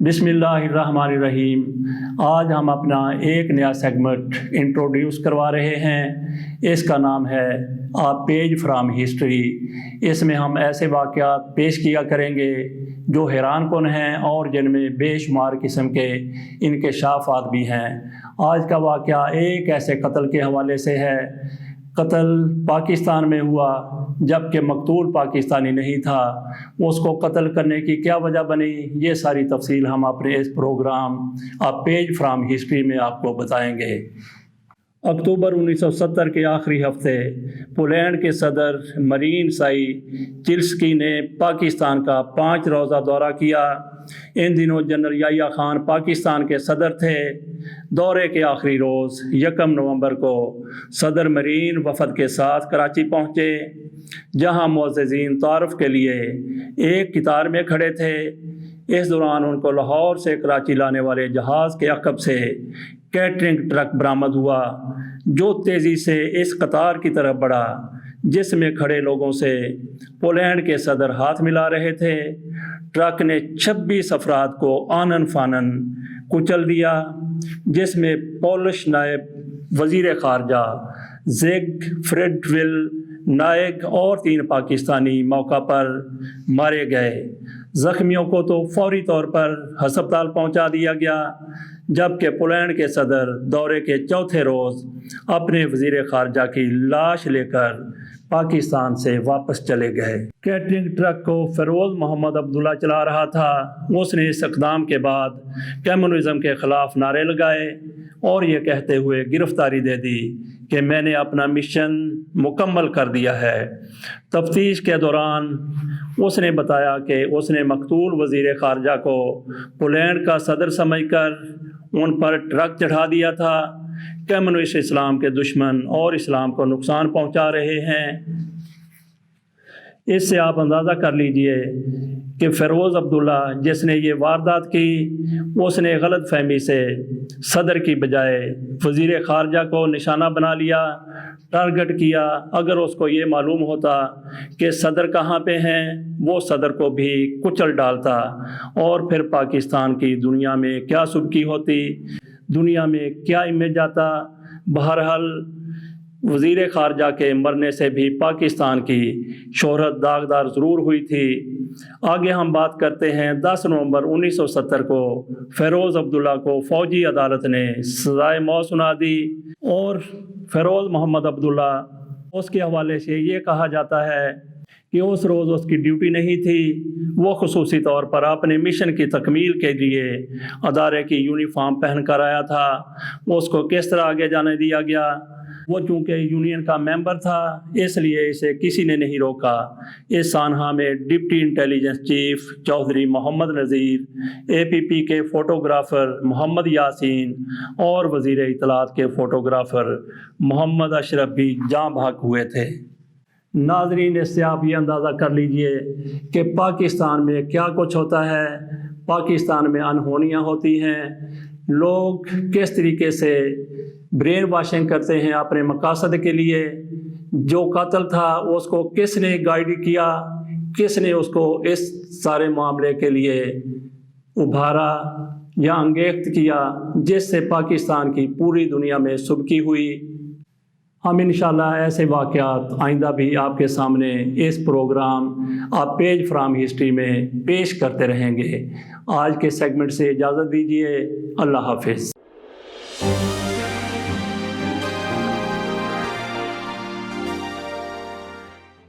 بسم اللہ الرحمن الرحیم۔ آج ہم اپنا ایک نیا سیگمنٹ انٹروڈیوس کروا رہے ہیں۔ اس کا نام ہے آپ پیج فرام ہسٹری۔ اس میں ہم ایسے واقعات پیش کیا کریں گے جو حیران کن ہیں اور جن میں بے شمار قسم کے انکشافات بھی ہیں۔ آج کا واقعہ ایک ایسے قتل کے حوالے سے ہے۔ قتل پاکستان میں ہوا جبکہ مقتول پاکستانی نہیں تھا۔ اس کو قتل کرنے کی کیا وجہ بنی، یہ ساری تفصیل ہم اپنے اس پروگرام آپ پیج فرام ہسٹری میں آپ کو بتائیں گے۔ اکتوبر 1970 کے آخری ہفتے پولینڈ کے صدر مرین سائی چلسکی نے پاکستان کا 5 روزہ دورہ کیا۔ ان دنوں جنرل یحییٰ خان پاکستان کے صدر تھے۔ دورے کے آخری روز 1 نومبر کو صدر مرین وفد کے ساتھ کراچی پہنچے، جہاں معززین تعارف کے لیے ایک قطار میں کھڑے تھے۔ اس دوران ان کو لاہور سے کراچی لانے والے جہاز کے عقب سے کیٹرنگ ٹرک برآمد ہوا، جو تیزی سے اس قطار کی طرف بڑھا جس میں کھڑے لوگوں سے پولینڈ کے صدر ہاتھ ملا رہے تھے۔ ٹرک نے 26 افراد کو آنن فانن کچل دیا، جس میں پولش نائب وزیر خارجہ زیگ فریڈول نائک اور 3 پاکستانی موقع پر مارے گئے۔ زخمیوں کو تو فوری طور پر ہسپتال پہنچا دیا گیا، جبکہ پولینڈ کے صدر دورے کے چوتھے روز اپنے وزیر خارجہ کی لاش لے کر پاکستان سے واپس چلے گئے۔ کیٹرنگ ٹرک کو فیروز محمد عبداللہ چلا رہا تھا۔ اس نے اس اقدام کے بعد کمیونزم کے خلاف نعرے لگائے اور یہ کہتے ہوئے گرفتاری دے دی کہ میں نے اپنا مشن مکمل کر دیا ہے۔ تفتیش کے دوران اس نے بتایا کہ اس نے مقتول وزیر خارجہ کو پولینڈ کا صدر سمجھ کر ان پر ٹرک چڑھا دیا تھا۔ کمیونسٹ اسلام کے دشمن اور اسلام کو نقصان پہنچا رہے ہیں۔ اس سے آپ اندازہ کر لیجئے کہ فیروز عبداللہ جس نے یہ واردات کی، اس نے غلط فہمی سے صدر کی بجائے وزیر خارجہ کو نشانہ بنا لیا، ٹارگٹ کیا۔ اگر اس کو یہ معلوم ہوتا کہ صدر کہاں پہ ہیں، وہ صدر کو بھی کچل ڈالتا، اور پھر پاکستان کی دنیا میں کیا سبکی ہوتی، دنیا میں کیا امیج آتا۔ بہرحال وزیر خارجہ کے مرنے سے بھی پاکستان کی شہرت داغدار ضرور ہوئی تھی۔ آگے ہم بات کرتے ہیں 10 نومبر 1970 کو فیروز عبداللہ کو فوجی عدالت نے سزائے موت سنا دی، اور فیروز محمد عبداللہ اس کے حوالے سے یہ کہا جاتا ہے کہ اس روز اس کی ڈیوٹی نہیں تھی۔ وہ خصوصی طور پر اپنے مشن کی تکمیل کے لیے ادارے کی یونیفارم پہن کر آیا تھا۔ اس کو کس طرح آگے جانے دیا گیا؟ وہ چونکہ یونین کا ممبر تھا، اس لیے اسے کسی نے نہیں روکا۔ اس سانحہ میں ڈپٹی انٹیلیجنس چیف چودھری محمد نذیر، APP کے فوٹوگرافر محمد یاسین اور وزیر اطلاعات کے فوٹوگرافر محمد اشرف بھی جاں بحق ہوئے تھے۔ ناظرین، اس سے آپ یہ اندازہ کر لیجئے کہ پاکستان میں کیا کچھ ہوتا ہے۔ پاکستان میں انہونیاں ہوتی ہیں، لوگ کس طریقے سے برین واشنگ کرتے ہیں اپنے مقاصد کے لیے۔ جو قاتل تھا اس کو کس نے گائیڈ کیا، کس نے اس کو اس سارے معاملے کے لیے ابھارا یا انگیخت کیا، جس سے پاکستان کی پوری دنیا میں سبکی ہوئی۔ ہم انشاءاللہ ایسے واقعات آئندہ بھی آپ کے سامنے اس پروگرام آپ پیج فرام ہسٹری میں پیش کرتے رہیں گے۔ آج کے سیگمنٹ سے اجازت دیجیے۔ اللہ حافظ۔